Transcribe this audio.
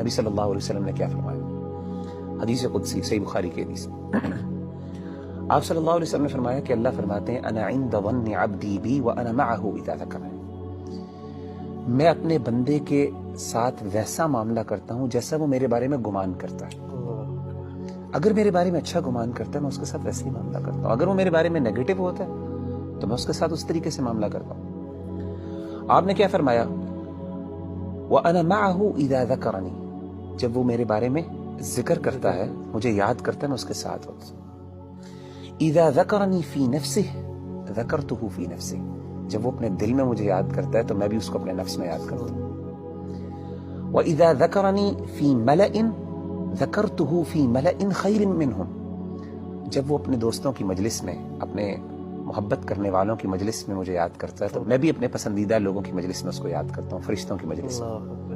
نبی صلی اللہ علیہ وسلم نے کیا فرمایا؟ حدیث قدسی صحیح بخاری کی حدیث، آپ صلی اللہ علیہ وسلم نے فرمایا کہ اللہ فرماتے ہیں انا عند ظن عبدی بی وانا معه اذا ذکرنی، میں اپنے بندے کے ساتھ ویسا معاملہ کرتا ہوں جیسا وہ میرے بارے میں گمان کرتا ہے۔ اگر میرے بارے میں اچھا گمان کرتا ہے میں اس کے ساتھ ویسے ہی معاملہ کرتا ہوں، اگر وہ میرے بارے میں نیگیٹو ہوتا ہے تو میں اس کے ساتھ اس طریقے سے معاملہ کرتا ہوں۔ آپ نے کیا فرمایا؟ وَأَنَا مَعَهُ إِذَا ذَكَرَنِي، جب وہ میرے بارے میں ذکر کرتا ہے، مجھے یاد کرتا ہے، میں اس کے ساتھ ہوتا ہوں۔ إِذَا ذَكَرَنِي فِي نَفْسِهِ ذَكَرْتُهُ فِي نَفْسِهِ، جب وہ اپنے دل میں مجھے یاد کرتا ہے تو میں بھی اس کو اپنے نفس میں یاد کرتا ہوں۔ وَإِذَا ذَكَرَنِي فِي مَلَئٍ ذَكَرْتُهُ فِي مَلَئٍ خَيْرٍ مِّنْهُمْ، جب وہ اپنے دوستوں کی مجلس میں، اپنے محبت کرنے والوں کی مجلس میں مجھے یاد کرتا ہے تو میں بھی اپنے پسندیدہ لوگوں کی مجلس میں اس کو یاد کرتا ہوں، فرشتوں کی مجلس میں۔